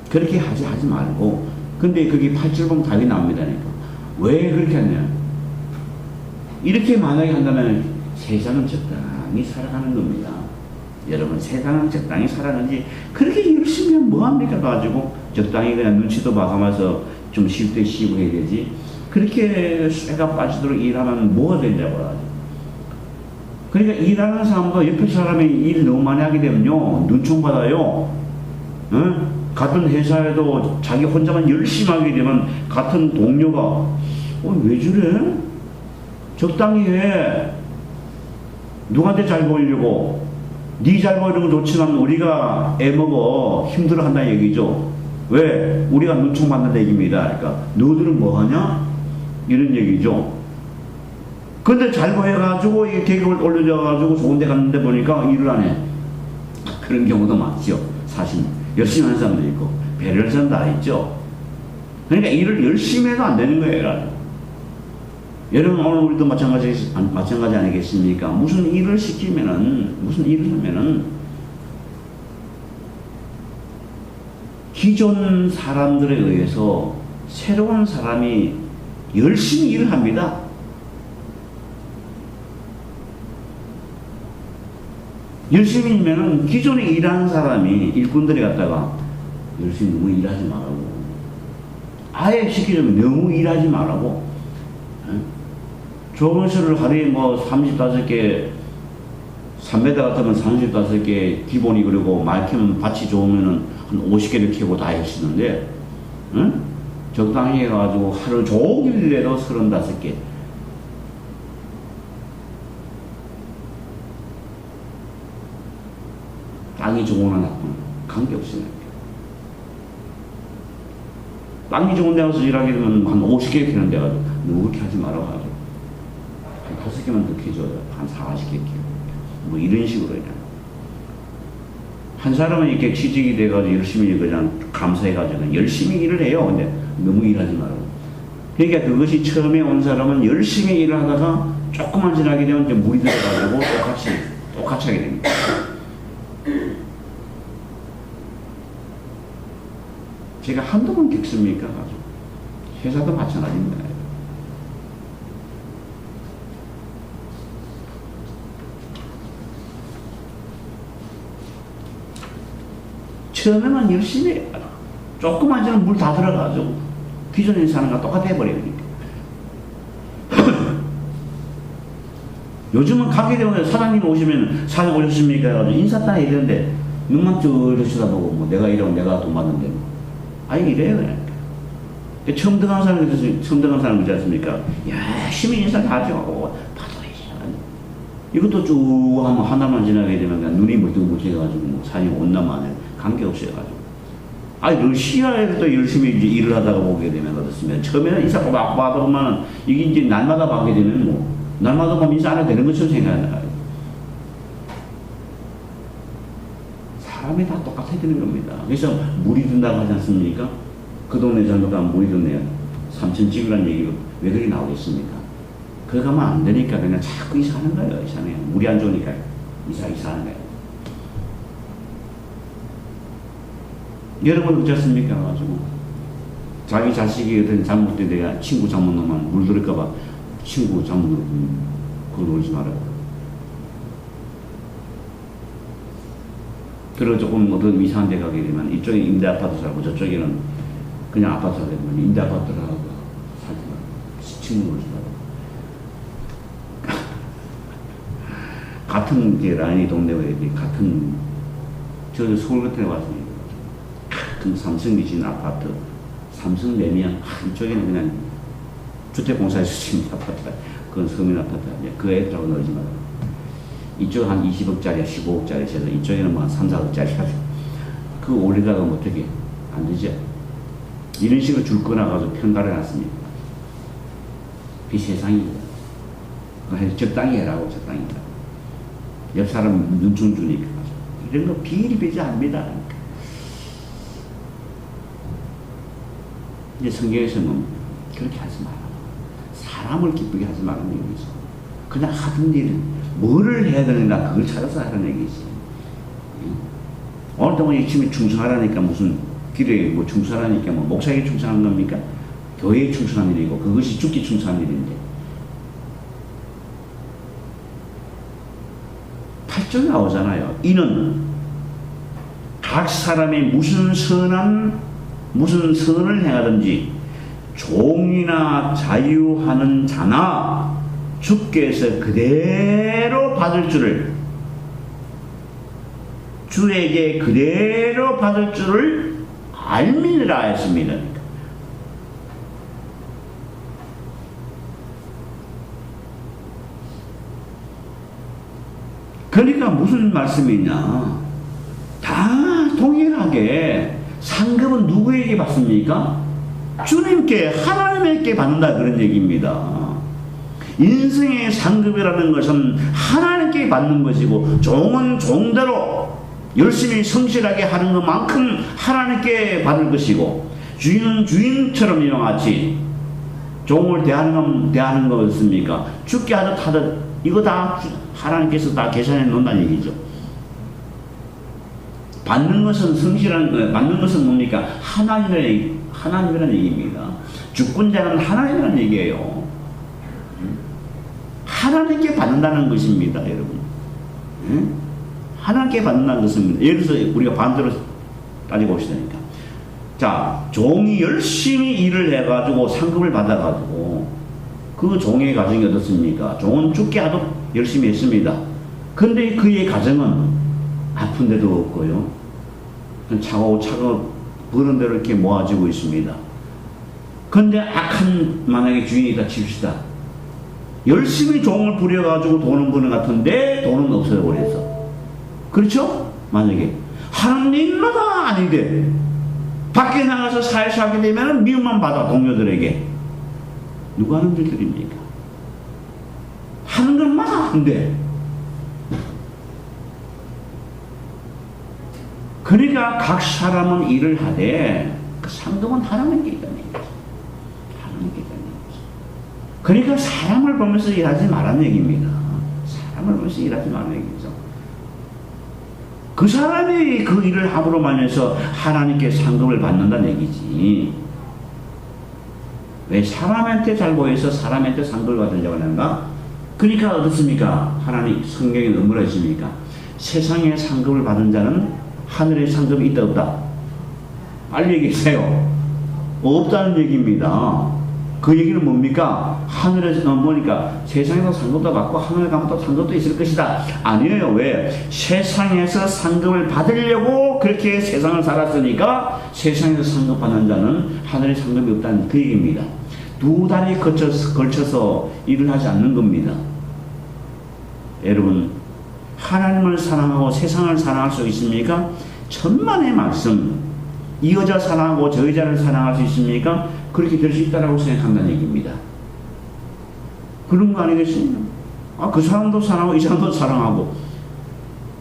그렇게 하지 말고. 근데 거기 8절 보면 답이 나옵니다. 그러니까. 왜 그렇게 하냐? 이렇게 만약에 한다면 세상은 적당히 살아가는 겁니다. 여러분, 세상은 적당히 살아가는지 그렇게 열심히 하면 뭐합니까? 가지고 적당히 그냥 눈치도 봐가면서 좀 쉴 때 쉬고 해야 되지. 그렇게 쇠가 빠지도록 일하면 뭐가 되냐고 하죠. 그러니까 일하는 사람도 옆에 사람이 일 너무 많이 하게 되면요, 눈총 받아요. 응? 같은 회사에도 자기 혼자만 열심히 하게 되면 같은 동료가 왜 저래? 적당히 해. 누구한테 잘 보이려고. 네 잘 보이는 건 좋지만 우리가 애먹어 힘들어 한다는 얘기죠. 왜? 우리가 눈총 받는다는 얘기입니다. 그러니까 너희들은 뭐 하냐? 이런 얘기죠. 근데 잘 보여가지고 이 계급을 올려줘가지고 좋은 데 갔는데 보니까 일을 안 해. 그런 경우도 많죠. 사실 열심히 하는 사람도 있고 배려할 사람도 다 있죠. 그러니까 일을 열심히 해도 안 되는 거예요. 여러분, 오늘 우리도 마찬가지 아니겠습니까? 무슨 일을 하면은 기존 사람들에 의해서 새로운 사람이 열심히 일을 합니다. 열심히 일면은 기존에 일하는 사람이 일꾼들이 갖다가 열심히 너무 일하지 말라고. 아예 시키자면 너무 일하지 말라고. 조건서를 하루에 뭐 35개, 3m 같으면 35개 기본이, 그리고 많게는 밭이 좋으면은 한 50개를 키우고 다 할 수 있는데, 응? 적당히 해가지고 하루 종일 일해도 35개. 땅이 좋으나 나쁘나 관계없습니다. 땅이 좋은 데 가서 일하게 되면 한 50개 키는 데 가서 너무 그렇게 하지 말아고 하죠. 한 5개만 더 키워줘요. 한 40개 키워. 뭐 이런 식으로 그냥. 한 사람은 이렇게 취직이 돼가지고 열심히 그냥 감사해가지고 열심히 일을 해요. 근데 너무 일하지 말고. 그러니까 그것이 처음에 온 사람은 열심히 일을 하다가 조금만 지나게 되면 이제 물이 들어가지고 똑같이 하게 됩니다. 제가 한두 번 겪습니까? 회사도 마찬가지입니다. 처음에만 열심히 해요. 조금만 지나면 물 다 들어가지고 기존에 사는 거 똑같아 해버리니까. 요즘은 가게 되면 사장님 오시면 사장 오셨습니까? 해가지고 인사 딱 해야 되는데 눈만 쭉 쳐다보고 뭐 내가 이러고 내가 돈 받는데 뭐. 아니 이래요 그냥. 처음 들어간 사람이 있지 않습니까? 열심히 인사 다 하죠. 받아야지. 이것도 쭉 하면 하나만 지나게 되면 그냥 눈이 멀뚱멀뚱해가지고 뭐 사장님 온나만 해. 관계없이 해가지고. 아니 러시아에도 열심히 이제 일을 하다가 보게 되면 어떻습니까? 처음에는 인사 막 받아보면 이게 이제 날마다 받게 되면 뭐 날마다 보면 인사 안 해도 되는 것처럼 생각해요. 사람이 다 똑같아야 되는 겁니다. 그래서 물이 든다고 하지 않습니까? 그 동네 잘못 가면 물이 든네요. 삼천 찍으라는 얘기가 왜 그렇게 나오겠습니까? 그거 가면 안 되니까 그냥 자꾸 이사하는 거예요. 이사해요. 물이 안 좋으니까 이사하는 거예요. 여러분 어쩌습니까? 가지고 자기 자식이 어떤 잘못된 내가 친구 잘못 놓으면 물 들을까봐 친구 잘못 놓으면 그거 놀지 말아요. 그리고 조금 어떤 이상한 데 가게 되면 이쪽에 임대 아파트 살고 저쪽에는 그냥 아파트 살게 되면 임대 아파트를 하고 살지 말고 친구 놀지 말고 같은 게 라인이 동네가 같은 저 서울 같은 데 왔으니 큰 삼성이 지은 아파트, 삼성 매면 이쪽에는 그냥 주택공사에서 지은 아파트가 그건 서민 아파트 아니야. 그 애들하고 놀지 마라. 이쪽은 한 20억짜리야, 15억짜리 해서 이쪽에는 뭐 3, 4억짜리 하죠. 그거 올리다가 뭐 어떻게 안 되죠? 이런 식으로 줄 거나가지고 평가를 해놨습니다. 그 세상입니다. 적당히 해라고 적당히 해라. 옆 사람 눈총 주니까 이런 거 비일비재합니다. 이제 성경에서는 그렇게 하지 마라. 사람을 기쁘게 하지 말라는 얘기죠. 그냥 하던 일은 뭐를 해야 되는가 그걸 찾아서 하라는 얘기지. 오늘 동안 열심히 충성하라니까 무슨 길에 뭐 충성하니까 뭐 목사에게 충성하는 겁니까? 교회에 충성하는 일이고 그것이 죽기 충성하는 일인데. 8절 나오잖아요. 이는 각 사람이 무슨 선을 행하든지 종이나 자유하는 자나 주께서 그대로 받을 줄을 주에게 그대로 받을 줄을 알미니라 했습니다. 그러니까 무슨 말씀이냐? 다 동일하게 상급은 누구에게 받습니까? 주님께 하나님께 받는다 그런 얘기입니다. 인생의 상급이라는 것은 하나님께 받는 것이고 종은 종대로 열심히 성실하게 하는 것만큼 하나님께 받을 것이고 주인은 주인처럼 이와 같이 종을 대하는 것입니까? 죽게 하듯 이거 다 하나님께서 다 계산해 놓는다는 얘기죠. 받는 것은 성실한 거예요. 받는 것은 뭡니까? 하나님이라는 얘기입니다. 주권자는 하나님이라는 얘기예요. 하나님께 받는다는 것입니다, 여러분. 하나님께 받는다는 것입니다. 예를 들어서 우리가 반대로 따지고 봅시다니까. 자, 종이 열심히 일을 해가지고 상급을 받아가지고 그 종의 가정이 어떻습니까? 종은 죽게 하도록 열심히 했습니다. 근데 그의 가정은 아픈 데도 없고요. 차곡차곡 버는 대로 이렇게 모아지고 있습니다. 근데 악한 만약에 주인이 있다 칩시다. 열심히 종을 부려가지고 돈은 버는 것 같은데 돈은 없어버렸어. 그렇죠? 만약에 하는 일마다 아닌데 밖에 나가서 사회에서 하게 되면 미움만 받아 동료들에게. 누가 하는 일들입니까? 하는 것마다 한데. 그러니까 각 사람은 일을 하되 그 상급은 하나님께 있다는 얘기죠. 하나님께 있다는 얘기죠. 그러니까 사람을 보면서 일하지 말라는 얘기입니다. 사람을 보면서 일하지 말라는 얘기죠. 그 사람이 그 일을 함으로 말해서 하나님께 상급을 받는다는 얘기지. 왜 사람한테 잘 보여서 사람한테 상급을 받으려고 하는가? 그러니까 어떻습니까? 하나님 성경에 뭐라 했습니까? 세상에 상급을 받은 자는 하늘에 상급이 있다 없다? 빨리 얘기하세요. 없다는 얘기입니다. 그 얘기는 뭡니까? 하늘에서 뭐니까 세상에서 상급도 받고 하늘에 가면 또 상급도 있을 것이다. 아니에요. 왜? 세상에서 상급을 받으려고 그렇게 세상을 살았으니까 세상에서 상급 받는 자는 하늘에 상급이 없다는 그 얘기입니다. 두 달이 걸쳐서 일을 하지 않는 겁니다. 여러분, 하나님을 사랑하고 세상을 사랑할 수 있습니까? 천만의 말씀. 이 여자 사랑하고 저 여자를 사랑할 수 있습니까? 그렇게 될 수 있다라고 생각한다는 얘기입니다. 그런 거 아니겠습니까? 아, 그 사람도 사랑하고 이 사람도 사랑하고.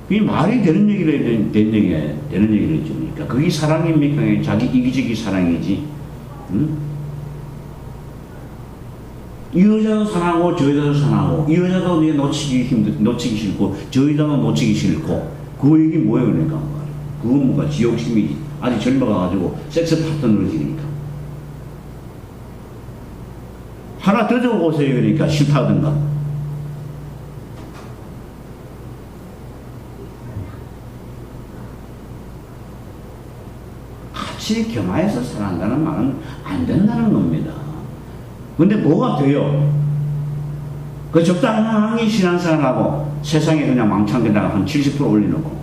그게 말이 되는 얘기를 되는 얘기를 했죠. 그러니까 그게 사랑입니까? 자기 이기적인 사랑이지. 응? 이 여자도 사랑하고 저 여자도 사랑하고 이 여자도 놓치기 싫고 저 여자도 놓치기 싫고 그 얘기 뭐예요? 그러니까 그건 뭔가 지옥심이지. 아직 젊어가지고 섹스 파트너를 지니까 하나 더 적어보세요. 그러니까 싫다든가. 같이 겸하여서 사랑한다는 말은 안 된다는 겁니다. 근데 뭐가 돼요? 그 적당히 신앙생활하고 세상에 그냥 망창에다가 한 70% 올려놓고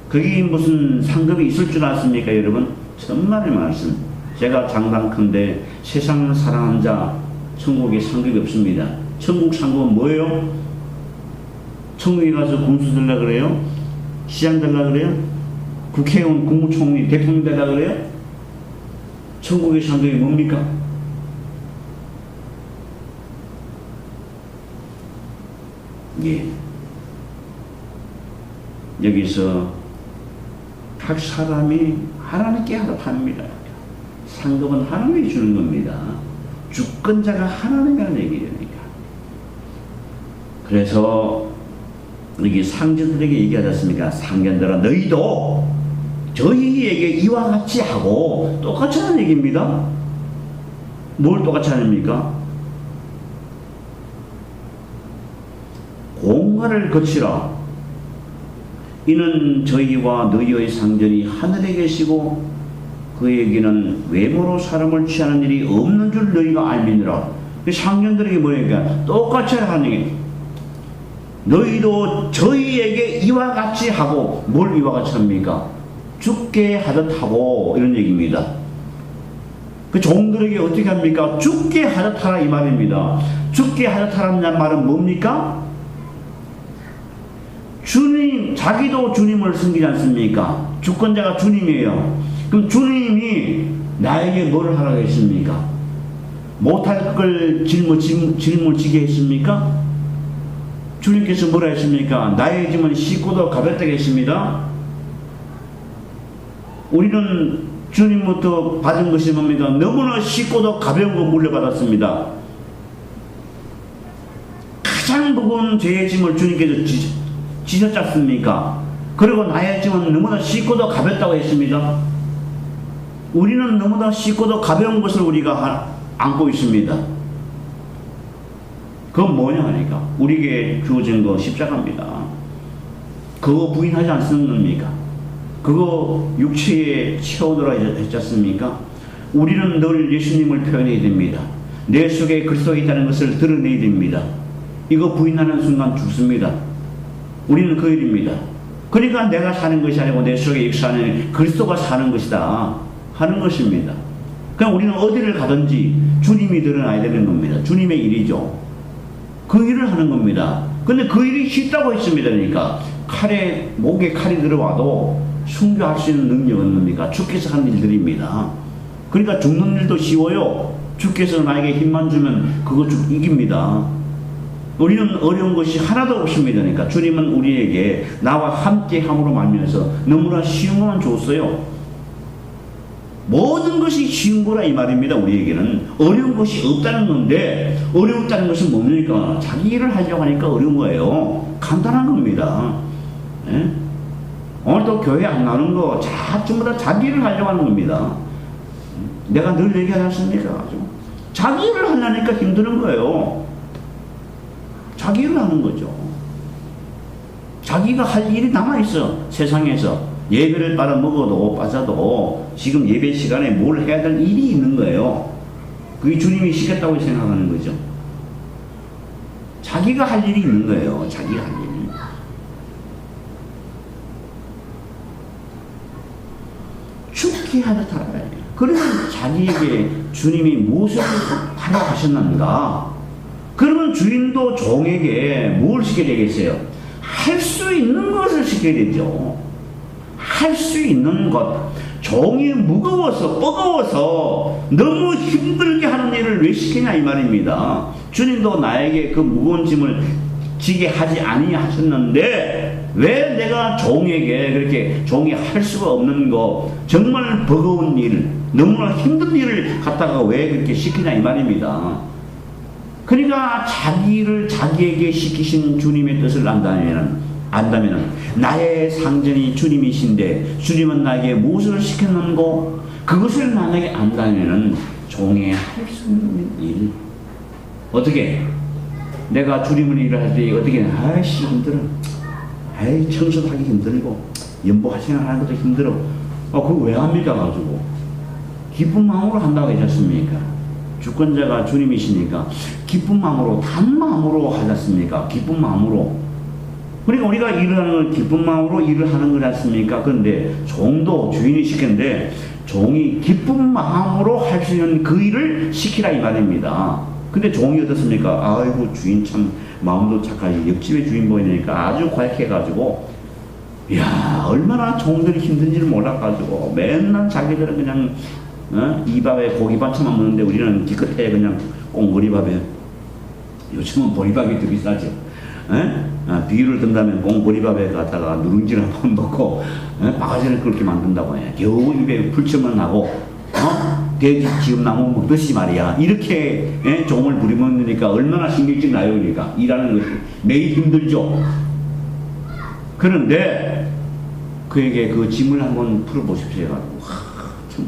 그게 무슨 상급이 있을 줄 아십니까 여러분? 천만의 말씀. 제가 장담컨대 세상을 사랑하는 자 천국에 상급이 없습니다. 천국 상급은 뭐예요? 천국에 가서 군수 되려 그래요? 시장 되려 그래요? 국회의원, 국무총리, 대통령 되려 그래요? 천국의 상급이 뭡니까? 예. 여기서 각 사람이 하나님께 하답합니다. 상급은 하나님이 주는 겁니다. 주권자가 하나님이라는 얘기니까. 그래서 여기 상전들에게 얘기하지 않습니까? 상견들아 너희도 저희에게 이와 같이 하고 똑같이 하는 얘기입니다. 뭘 똑같이 하십니까? 공간을 거치라. 이는 저희와 너희의 상전이 하늘에 계시고 그에게는 외모로 사람을 취하는 일이 없는 줄 너희가 알미니라. 상전들에게 뭐니까 똑같이 하는 얘기. 너희도 저희에게 이와 같이 하고 뭘 이와 같이 합니까? 죽게 하듯 하고 이런 얘기입니다. 그 종들에게 어떻게 합니까? 죽게 하듯 하라 이 말입니다. 죽게 하듯 하라는 말은 뭡니까? 주님, 자기도 주님을 섬기지 않습니까? 주권자가 주님이에요. 그럼 주님이 나에게 뭘 하라고 했습니까? 못할 걸 짊어지게 했습니까? 주님께서 뭐라 했습니까? 나의 짐은 쉽고도 가볍다고 했습니다. 우리는 주님부터 받은 것이 뭡니까? 너무나 쉽고도 가벼운 거 물려받았습니다. 가장 무거운 죄의 짐을 주님께서 지셨지 않습니까? 그리고 나의 짐은 너무나 쉽고도 가볍다고 했습니다. 우리는 너무나 쉽고도 가벼운 것을 우리가 안고 있습니다. 그건 뭐냐 하니까 우리에게 주어진 거 십자가입니다. 그거 부인하지 않습니까? 그거 육체에 채우더라 했지 않습니까? 우리는 늘 예수님을 표현해야 됩니다. 내 속에 그리스도가 있다는 것을 드러내야 됩니다. 이거 부인하는 순간 죽습니다. 우리는 그 일입니다. 그러니까 내가 사는 것이 아니고 내 속에 역사하는 그리스도가 사는 것이다 하는 것입니다. 그냥 우리는 어디를 가든지 주님이 드러나야 되는 겁니다. 주님의 일이죠. 그 일을 하는 겁니다. 근데 그 일이 쉽다고 했습니다. 그러니까 목에 칼이 들어와도 순교할 수 있는 능력은 뭡니까? 주께서 하는 일들입니다. 그러니까 죽는 일도 쉬워요. 주께서 나에게 힘만 주면 그거 이깁니다. 우리는 어려운 것이 하나도 없습니다. 그러니까 주님은 우리에게 나와 함께 함으로 말미암아서 너무나 쉬운 것만 줬어요. 모든 것이 쉬운 거라 이 말입니다. 우리에게는 어려운 것이 없다는 건데, 어려웠다는 것은 뭡니까? 자기 일을 하려고 하니까 어려운 거예요. 간단한 겁니다. 예? 오늘도 교회 안 나오는 거 전부 다 자기 일을 하려고 하는 겁니다. 내가 늘 얘기하지 않습니까? 자기 일을 하려니까 힘드는 거예요. 자기 일을 하는 거죠. 자기가 할 일이 남아있어. 세상에서 예배를 빨아먹어도 빠져도 지금 예배 시간에 뭘 해야 될 일이 있는 거예요. 그게 주님이 시켰다고 생각하는 거죠. 자기가 할 일이 있는 거예요. 자기가 할 일이. 죽게 하듯 살아야 돼요. 그러면 자기에게 주님이 무엇을 하라고 하셨는가? 그러면 주인도 종에게 뭘 시켜야 되겠어요? 할 수 있는 것을 시켜야 되죠. 할 수 있는 것. 종이 무거워서 버거워서 너무 힘들게 하는 일을 왜 시키냐 이 말입니다. 주님도 나에게 그 무거운 짐을 지게 하지 아니하셨는데 왜 내가 종에게 그렇게 종이 할 수가 없는 거, 정말 버거운 일, 너무나 힘든 일을 갖다가 왜 그렇게 시키냐 이 말입니다. 그러니까 자기를 자기에게 시키신 주님의 뜻을 안다면 나의 상전이 주님이신데 주님은 나에게 무엇을 시켰는고, 그것을 만약에 안다면 종의 할 수 있는 일, 어떻게 내가 주님을 일을 할 때 어떻게 아이씨 힘들어, 아이 청소하기 힘들고 연보할 생활하는 것도 힘들어. 그거 왜 합니까? 가지고 기쁜 마음으로 한다고 하지 않습니까? 주권자가 주님이시니까 기쁜 마음으로, 단 마음으로 하지 않습니까? 기쁜 마음으로. 그러니까 우리가 일을 하는 건 기쁜 마음으로 일을 하는 거지 않습니까? 그런데 종도 주인이 시켰는데 종이 기쁜 마음으로 할 수 있는 그 일을 시키라 이 말입니다. 근데 종이 어떻습니까? 아이고 주인 참 마음도 착하지, 옆집에 주인 보이니까 아주 괄해가지고, 이야 얼마나 종들이 힘든지를 몰라가지고 맨날 자기들은 그냥 이 밥에 고기 반찬만 먹는데 우리는 기껏해 그냥 꽁보리밥에, 요즘은 보리밥이 더 비싸죠. 비유를 든다면 꽁보리밥에 갖다가 누룽지를 한번 넣고 바가지를 그렇게 만든다고 해. 겨우 입에 풀칠만 하고 돼지 지음나무 먹듯이 말이야. 이렇게 종을 부리먹으니까 얼마나 신경질 나요. 그러니까 일하는 것이 매일 힘들죠. 그런데 그에게 그 짐을 한번 풀어보십시오. 참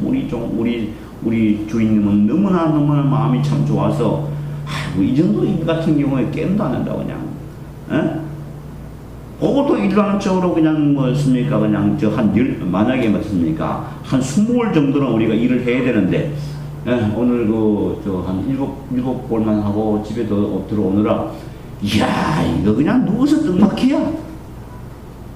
우리 주인님은 너무나 마음이 참 좋아서 이 정도 일 같은 경우에 게임도 안 한다고 그냥. 그것도 일하는 척으로 그냥 뭐습니까? 그냥 만약에 뭐습니까? 한 20월 정도는 우리가 일을 해야 되는데, 오늘 한 7골만 하고 집에 들어오느라, 이야, 이거 그냥 누워서 뜬막히야.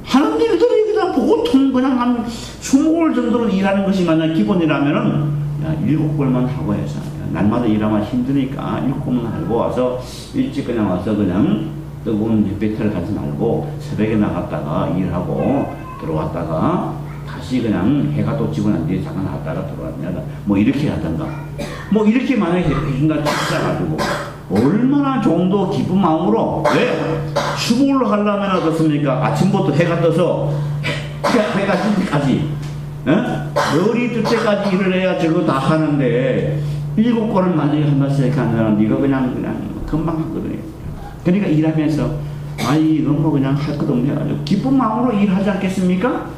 하는 일들이 그냥 보통 그냥 한 20골 정도는 일하는 것이 만약 기본이라면은, 7골만 하고 해서, 날마다 일하면 힘드니까 7골만 하고 와서, 일찍 그냥 와서 그냥, 뜨거운 햇볕을 가지 말고 새벽에 나갔다가 일하고 들어왔다가 다시 그냥 해가 또 지고 난 뒤에 잠깐 나갔다가 들어왔냐, 뭐 이렇게 하던가, 뭐 이렇게 만약에 해준다 찾아가지고 얼마나 좀더 기쁜 마음으로. 왜? 수고를 하려면 어떻습니까? 아침부터 해가 떠서 해가 뜰 때까지, 머리 뜰 때까지 일을 해야 저거 다 하는데 7골을 만약에 한다씩 하면 이거 그냥 금방 하거든요. 그러니까 일하면서 이건 뭐 그냥 할 것 없네 해가지고 기쁜 마음으로 일하지 않겠습니까?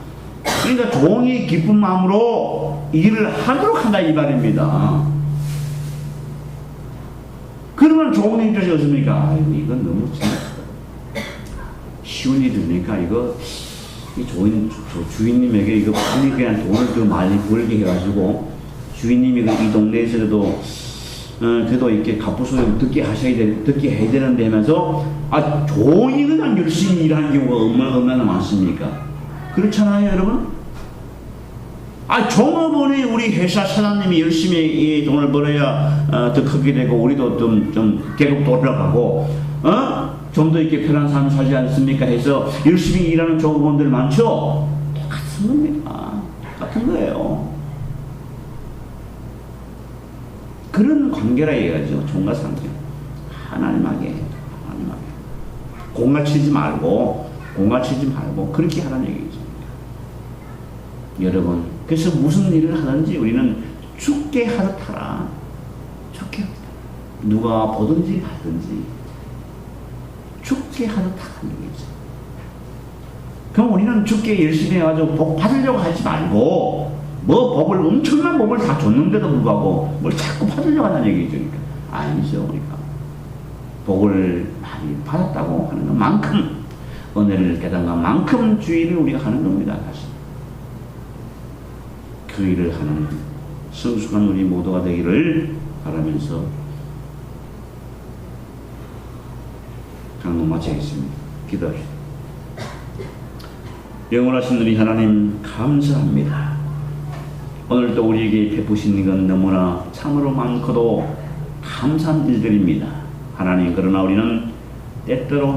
그러니까 종이 기쁜 마음으로 일을 하도록 한다 이 말입니다. 그러면 종이 입장에서 어떻습니까? 이건 너무 쉬운 일이니까 이거 주인님에게 이거 빨리 그냥 돈을 좀 많이 벌게 해가지고 주인님이 이 동네에서도 그래도 이렇게 갑부소용 듣게 해야 되는데 하면서, 종이 그냥 열심히 일하는 경우가 얼마나 많습니까? 그렇잖아요, 여러분? 종업원이 우리 회사 사장님이 열심히 이 돈을 벌어야, 더 크게 되고, 우리도 좀 계급도 올라가고, 좀 더 이렇게 편한 삶을 살지 않습니까? 해서 열심히 일하는 종업원들 많죠? 똑같은 겁니다. 똑같은 거예요. 그런 관계라 해야죠. 종과 상전. 하나님에게. 공갈치지 말고 그렇게 하라는 얘기죠. 여러분, 그래서 무슨 일을 하든지 우리는 죽게 하듯 하라. 죽게 하듯 하라. 누가 보든지 하든지 죽게 하듯 하라는 얘기죠. 그럼 우리는 죽게 열심히 해가지고 복 받으려고 하지 말고 뭐 복을 엄청난 복을 다 줬는데도 불구하고 뭘 자꾸 받으려고 하는 얘기죠. 그러니까 아니죠. 우리가 복을 많이 받았다고 하는 것만큼 은혜를 깨달은 것만큼 주의를 우리가 하는 겁니다. 사실 그 일을 하는 성숙한 우리 모두가 되기를 바라면서 강론 마치겠습니다. 기도합시다. 영원하신 우리 하나님 감사합니다. 오늘도 우리에게 베푸신 건 너무나 참으로 많고도 감사한 일들입니다. 하나님, 그러나 우리는 때때로